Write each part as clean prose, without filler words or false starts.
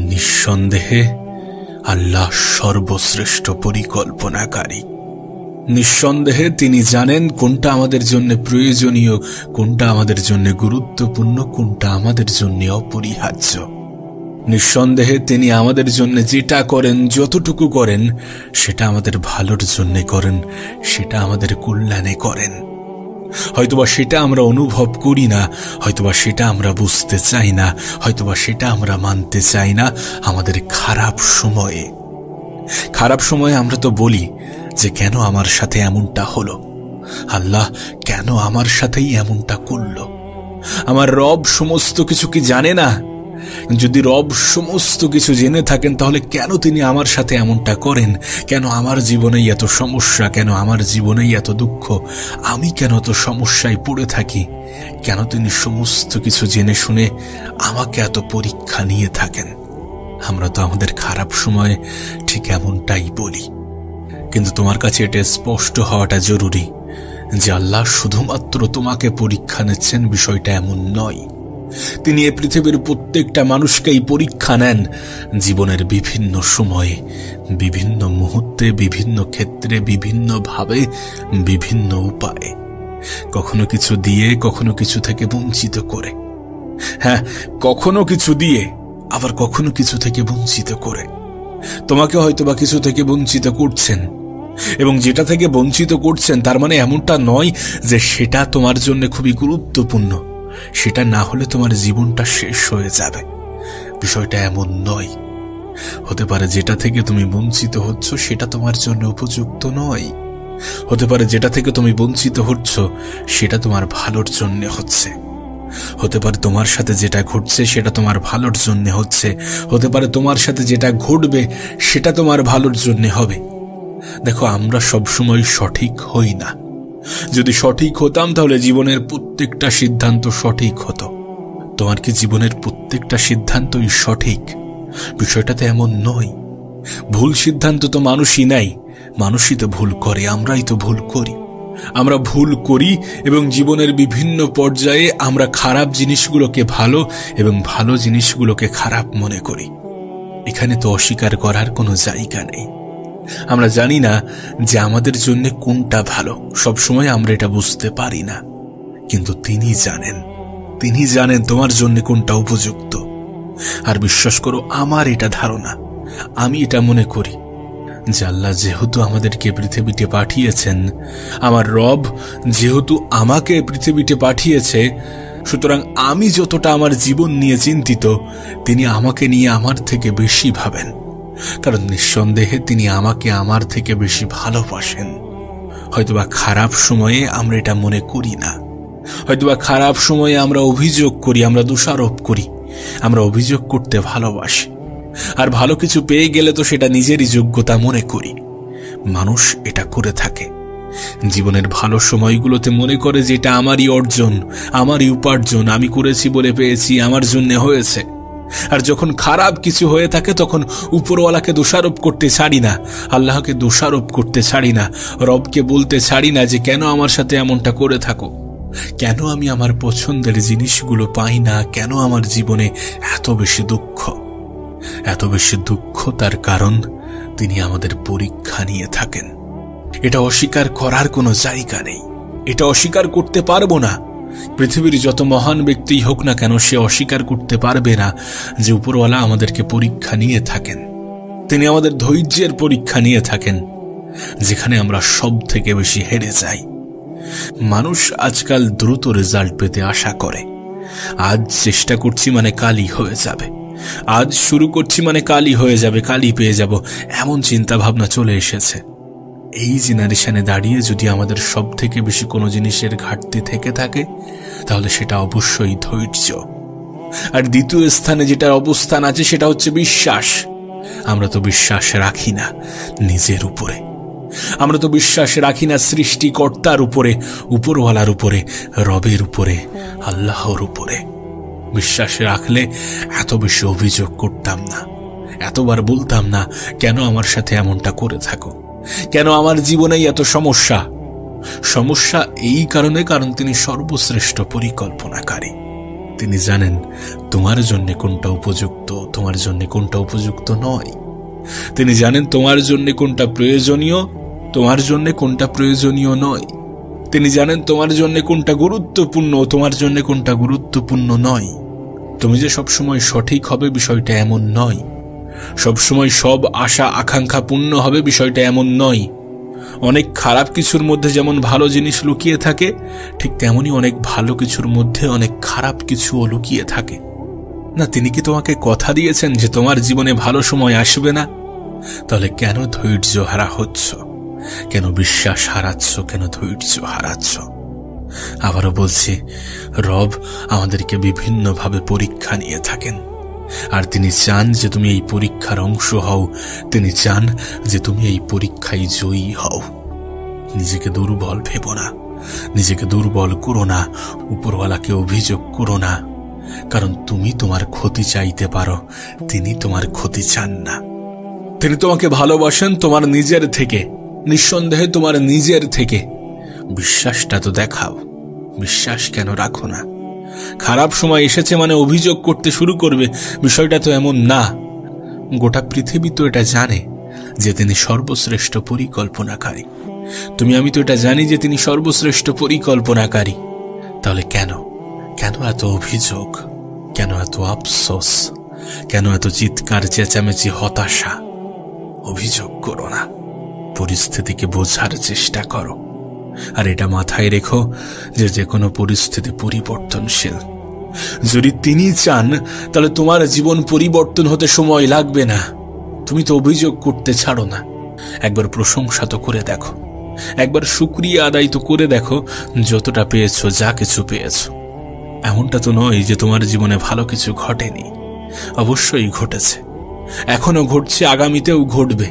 নিঃসন্দেহে আল্লাহ সর্বশ্রেষ্ঠ পরিকল্পনাকারী। নিঃসন্দেহে তিনি জানেন কোনটা আমাদের জন্য প্রয়োজনীয়, কোনটা আমাদের জন্য গুরুত্বপূর্ণ, কোনটা আমাদের জন্য অপরিহার্য। নিঃসন্দেহে তিনি আমাদের জন্য যেটা করেন, যতটুকু করেন, সেটা আমাদের ভালোর জন্য করেন, সেটা আমাদের কল্যাণে করেন। হয়তোবা সেটা আমরা অনুভব করি না, হয়তোবা সেটা আমরা বুঝতে চাই না, হয়তোবা সেটা আমরা মানতে চাই না। আমাদের খারাপ সময়ে আমরা তো বলি যে কেন আমার সাথে এমনটা হলো, আল্লাহ কেন আমার সাথেই এমনটা করলো। আমার রব সমস্ত কিছু কি জানে না? যদি রব সমস্ত কিছু জেনে থাকেন, তাহলে কেন তিনি আমার সাথে এমনটা করেন? কেন আমার জীবনেই এত সমস্যা, কেন আমার জীবনেই এত দুঃখ, আমি কেন এত সমস্যায় পড়ে থাকি? কেন তিনি সমস্ত কিছু জেনে শুনে আমাকে এত পরীক্ষা নিয়ে থাকেন? আমরা তো আমাদের খারাপ সময়ে ঠিক এমনটাই বলি। কিন্তু তোমার কাছে এটা স্পষ্ট হওয়াটা জরুরি যে আল্লাহ শুধুমাত্র তোমাকে পরীক্ষা নিচ্ছেন, বিষয়টা এমন নয়। তিনি এই পৃথিবীর প্রত্যেকটা মানুষকেই পরীক্ষা নেন, জীবনের বিভিন্ন সময়ে, বিভিন্ন মুহূর্তে, বিভিন্ন ক্ষেত্রে, বিভিন্নভাবে, বিভিন্ন উপায়ে, কখনো কিছু দিয়ে, কখনো কিছু থেকে বঞ্চিত করে। হ্যাঁ, কখনো কিছু দিয়ে, আবার কখনো কিছু থেকে বঞ্চিত করে। তোমাকে হয়তোবা কিছু থেকে বঞ্চিত করছেন, এবং যেটা থেকে বঞ্চিত করছেন তার মানে এমনটা নয় যে সেটা তোমার জন্য খুবই গুরুত্বপূর্ণ, সেটা না হলে তোমার জীবনটা শেষ হয়ে যাবে। বিষয়টা এমন নয়। হতে পারে যেটা থেকে তুমি বঞ্চিত হচ্ছ সেটা তোমার জন্য উপযুক্ত নয়। হতে পারে যেটা থেকে তুমি বঞ্চিত হচ্ছ সেটা তোমার ভালোর জন্য হচ্ছে। হতে পারে তোমার সাথে যেটা ঘটছে সেটা তোমার ভালোর জন্য হচ্ছে। হতে পারে তোমার সাথে যেটা ঘটবে সেটা তোমার ভালোর জন্য হবে। দেখো, আমরা সবসময় সঠিক হই না। যদি সঠিক হতাম তাহলে জীবনের প্রত্যেকটা সিদ্ধান্ত সঠিক হতো। তোমার কি জীবনের প্রত্যেকটা সিদ্ধান্তই সঠিক? বিষয়টা তো এমন নয়। ভুল সিদ্ধান্ত তো মানুষই নাই, মানুষই তো ভুল করে, আমরাই তো ভুল করি। আমরা ভুল করি এবং জীবনের বিভিন্ন পর্যায়ে আমরা খারাপ জিনিসগুলোকে ভালো এবং ভালো জিনিসগুলোকে খারাপ মনে করি। এখানে তো অস্বীকার করার কোনো জায়গা নেই। আমরা জানি না যে আমাদের জন্য কোনটা ভালো, সবসময় আমরা এটা বুঝতে পারি না, কিন্তু তিনি জানেন তোমার জন্য কোনটা উপযুক্ত। আর বিশ্বাস করো, আমার এটা ধারণা, আমি এটা মনে করি যে আল্লাহ যেহেতু আমাদেরকে পৃথিবীতে পাঠিয়েছেন, আমার রব যেহেতু আমাকে পৃথিবীতে পাঠিয়েছে, সুতরাং আমি যতটা আমার জীবন নিয়ে চিন্তিত, তিনি আমাকে নিয়ে আমার থেকে বেশি ভাবেন। কারণ নিঃসন্দেহে তিনি আমাকে আমার থেকে বেশি ভালোবাসেন। হয়তোবা খারাপ সময়ে আমরা এটা মনে করি না, হয়তোবা খারাপ সময়ে আমরা অভিযোগ করি, আমরা দোষারোপ করি, আমরা অভিযোগ করতে ভালোবাসি। আর ভালো কিছু পেয়ে গেলে তো সেটা নিজেরই যোগ্যতা মনে করি। মানুষ এটা করে থাকে। জীবনের ভালো সময়গুলোতে মনে করে যে এটা আমারই অর্জন, আমারই উপার্জন, আমি করেছি বলে পেয়েছি, আমার জন্য হয়েছে। আর যখন খারাপ কিছু হয়ে থাকে তখন উপরওয়ালাকে দোষারোপ করতে ছাড়ি না, আল্লাহকে দোষারোপ করতে ছাড়ি না, রবকে বলতে ছাড়ি না যে কেন আমার সাথে এমনটা করে থাকো, কেন আমি আমার পছন্দের জিনিসগুলো পাই না, কেন আমার জীবনে এত বেশি দুঃখ। তার কারণ তিনি আমাদের পরীক্ষা নিয়ে থাকেন। এটা অস্বীকার করার কোনো জায়গা নেই, এটা অস্বীকার করতে পারবো না। পৃথিবীর যত মহান ব্যক্তি হোক না কেন, সে অস্বীকার করতে পারবে না যে উপরওয়ালা আমাদেরকে পরীক্ষা নিয়ে থাকেন। তিনি আমাদের ধৈর্যের পরীক্ষা নিয়ে থাকেন, যেখানে আমরা সব থেকে বেশি হেরে যাই। মানুষ আজকাল দ্রুত রেজাল্ট পেতে আশা করে। আজ চেষ্টা করছি মানে কালই হয়ে যাবে, আজ শুরু করছি মানে কালই হয়ে যাবে, কালই পেয়ে যাব, এমন চিন্তা ভাবনা চলে এসেছে। এই জেনারেশনে দাঁড়িয়ে যদি আমাদের সব থেকে বেশি কোনো জিনিসের ঘাটতি থেকে থাকে, তাহলে সেটা অবশ্যই ধৈর্য। আর দ্বিতীয় স্থানে যেটার অবস্থান আছে সেটা হচ্ছে বিশ্বাস। আমরা তো বিশ্বাস রাখি না নিজের উপরে, আমরা তো বিশ্বাস রাখি না সৃষ্টিকর্তার উপরে, উপরওয়ালার উপরে, রবের উপরে, আল্লাহর উপরে। বিশ্বাস রাখলে এত বেশি অভিযোগ করতাম না, এতবার বলতাম না কেন আমার সাথে এমনটা করে থাকো, কেন আমার জীবনেই এত সমস্যা। এই কারণে, কারণ তিনি সর্বশ্রেষ্ঠ পরিকল্পনাকারী। তিনি জানেন তোমার জন্য কোনটা উপযুক্ত, তোমার জন্য কোনটা উপযুক্ত নয়। তিনি জানেন তোমার জন্য কোনটা প্রয়োজনীয়, তোমার জন্য কোনটা প্রয়োজনীয় নয়। তিনি জানেন তোমার জন্য কোনটা গুরুত্বপূর্ণ, তোমার জন্য কোনটা গুরুত্বপূর্ণ নয়। তুমি যে সবসময় সঠিক হবে বিষয়টা এমন নয়, সবসময় সব আশা আকাঙ্ক্ষা পূর্ণ হবে বিষয়টা এমন নয়। অনেক খারাপ কিছুর মধ্যে যেমন ভালো জিনিস লুকিয়ে থাকে, ঠিক তেমনি অনেক ভালো কিছুর মধ্যে অনেক খারাপ কিছুও লুকিয়ে থাকে। না, তিনি কি তোমাকে কথা দিয়েছেন যে তোমার জীবনে ভালো সময় আসবে না? তাহলে কেন ধৈর্য হারা হচ্ছ, কেন বিশ্বাস হারাচ্ছ, কেন ধৈর্য হারাচ্ছ? আবারও বলছি, রব আমাদেরকে বিভিন্নভাবে পরীক্ষা নিয়ে থাকেন, আর তিনি চান যে তুমি এই পরীক্ষার অংশ হও। তিনি চান যে তুমি এই পরীক্ষায় জয়ী হও। নিজেকে দুর্বল ভেবো না, নিজেকে দুর্বল করো না, উপরওয়ালাকে অভিযোগ করো না, কারণ তুমি তোমার ক্ষতি চাইতে পারো, তিনি তোমার ক্ষতি চান না। তিনি তোমাকে ভালোবাসেন তোমার নিজের থেকে, নিঃসন্দেহে তোমার নিজের থেকে। বিশ্বাসটা তো দেখাও, বিশ্বাস কেন রাখো না? খারাপ সময় এসেছে মানে অভিযোগ করতে শুরু করবে, বিষয়টা তো এমন না। গোটা পৃথিবী তো এটা জানে যে তিনি সর্বশ্রেষ্ঠ পরিকল্পনাকারী। তুমি আমি তো এটা জানি যে তিনি সর্বশ্রেষ্ঠ পরিকল্পনাকারী। তাহলে কেন কেন এত অভিযোগ, কেন এত আফসোস, কেন এত চিৎকার চেঁচামেচি, হতাশা? অভিযোগ করো না, পরিস্থিতিকে বোঝার চেষ্টা করো। আর এটা মাথায় রেখো যে যে কোনো পরিস্থিতি পরিবর্তনশীল। যদি তিনি চান তাহলে তোমার জীবন পরিবর্তন হতে সময় লাগবে না। তুমি তো অভিযোগ করতে ছাড়ো না। একবার প্রশংসা তো করে দেখো, একবার শুকরিয়া আদায় তো করে দেখো যতটা পেয়েছো, যা কিছু পেয়েছো। এমনটা তো নয় যে তোমার জীবনে ভালো কিছু ঘটেনি, অবশ্যই ঘটেছে, এখনো ঘটছে, আগামীতেও ঘটবে।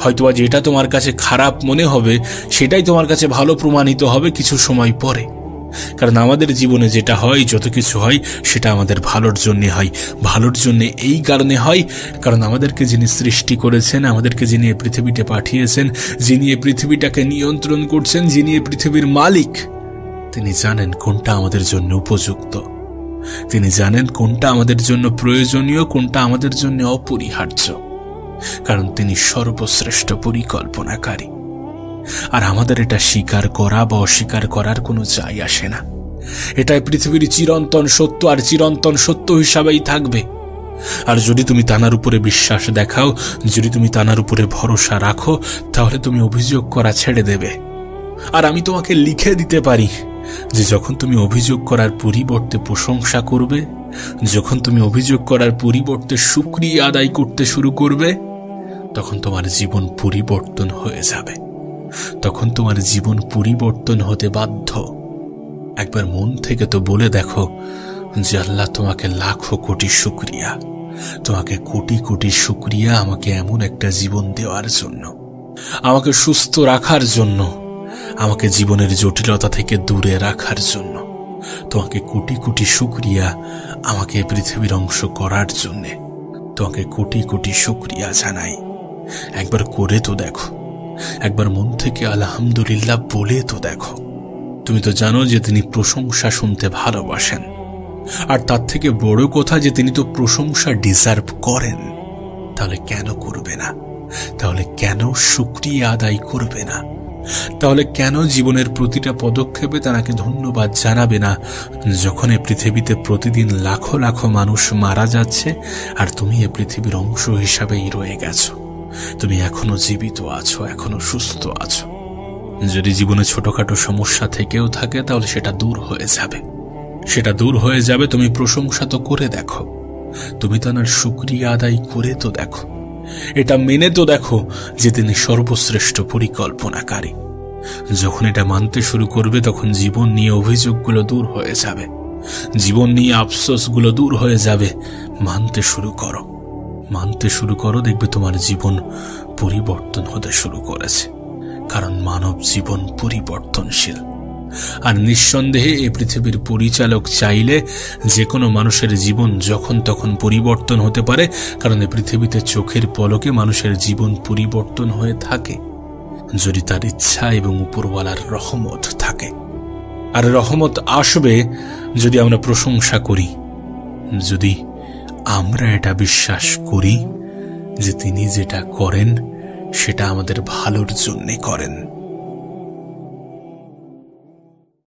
হয়তো যেটা তোমার কাছে খারাপ মনে হবে সেটাই তোমার কাছে ভালো প্রমাণিত হবে কিছু সময় পরে। কারণ আমাদের জীবনে যেটা হয়, যত কিছু হয়, সেটা আমাদের ভালোর জন্য হয়। ভালোর জন্য এই কারণে হয় কারণ আমাদেরকে যিনি সৃষ্টি করেছেন, আমাদেরকে যিনি এই পৃথিবীতে পাঠিয়েছেন, যিনি এই পৃথিবীটাকে নিয়ন্ত্রণ করছেন, যিনি এই পৃথিবীর মালিক, তিনি জানেন কোনটা আমাদের জন্য উপযুক্ত। তিনি জানেন কোনটা আমাদের জন্য প্রয়োজনীয়, কোনটা আমাদের জন্য অপরিহার্য, কারণ তিনি সর্বশ্রেষ্ঠ পরিকল্পনাকারী। আর আমাদের এটা স্বীকার করা বা অস্বীকার করার কোনো যায় আসে না। এটাই পৃথিবীর চিরন্তন সত্য, আর চিরন্তন সত্য হিসাবেই থাকবে। আর যদি তুমি তানার উপরে বিশ্বাস দেখাও, যদি তুমি তানার উপরে ভরসা রাখো, তাহলে তুমি অভিযোগ করা ছেড়ে দেবে। আর আমি তোমাকে লিখে দিতে পারি যে যখন তুমি অভিযোগ করার পরিবর্তে প্রশংসা করবে, যখন তুমি অভিযোগ করার পরিবর্তে শুকরিয়া আদায় করতে শুরু করবে, তখন তোমার জীবন পরিবর্তন হয়ে যাবে। তখন তোমার জীবন পরিবর্তন হতে বাধ্য। একবার মন থেকে তো বলে দেখো যে আল্লাহ, তোমাকে লাখো কোটি শুকরিয়া, তোমাকে কোটি কোটি শুকরিয়া আমাকে এমন একটা জীবন দেওয়ার জন্য, আমাকে সুস্থ রাখার জন্য, আমাকে জীবনের জটিলতা থেকে দূরে রাখার জন্য। তোমাকে কোটি কোটি শুকরিয়া আমাকে পৃথিবীর অংশ করার জন্য। তোমাকে কোটি কোটি শুকরিয়া জানাই। একবার করে তো দেখো, একবার মন থেকে আলহামদুলিল্লাহ বলে তো দেখো। তুমি তো জানো যে তিনি প্রশংসা শুনতে ভালোবাসেন, আর তার থেকে বড় কথা যে তিনি তো প্রশংসা ডিজার্ভ করেন। তাহলে কেন করবে না? তাহলে কেন শুকরিয়া আদায় করবে না? তাহলে কেন জীবনের প্রতিটা পদক্ষেপে তাকে ধন্যবাদ জানাবে না, যখন এই পৃথিবীতে প্রতিদিন লাখো লাখো মানুষ মারা যাচ্ছে আর তুমি এই পৃথিবীর অংশ হিসাবেই রয়ে গেছো? তুমি এখনো জীবিত আছো, এখনো সুস্থ আছো। যদি জীবনে ছোটখাটো সমস্যা থেকেও থাকে তাহলে সেটা দূর হয়ে যাবে, সেটা দূর হয়ে যাবে। তুমি প্রশংসা তো করে দেখো, তুমি তার শুকরিয়া আদায় করে তো দেখো, এটা মেনে তো দেখো যে তিনি সর্বশ্রেষ্ঠ পরিকল্পনাকারী। যখন এটা মানতে শুরু করবে তখন জীবন নিয়ে অভিযোগগুলো দূর হয়ে যাবে, জীবন নিয়ে আফসোসগুলো দূর হয়ে যাবে। মানতে শুরু করো, মানতে শুরু করো, দেখবে তোমার জীবন পরিবর্তন হতে শুরু করেছে। কারণ মানব জীবন পরিবর্তনশীল। আর নিঃসন্দেহে এই পৃথিবীর পরিচালক চাইলে যে কোনো মানুষের জীবন যখন তখন পরিবর্তন হতে পারে, কারণ এই পৃথিবীতে চোখের পলকে মানুষের জীবন পরিবর্তন হয়ে থাকে, যদি তার ইচ্ছা এবং উপরওয়ালার রহমত থাকে। আর রহমত আসবে যদি আমরা প্রশংসা করি, যদি আমরা এটা বিশ্বাস করি যে তিনি যেটা করেন সেটা আমাদের ভালোর জন্যে করেন।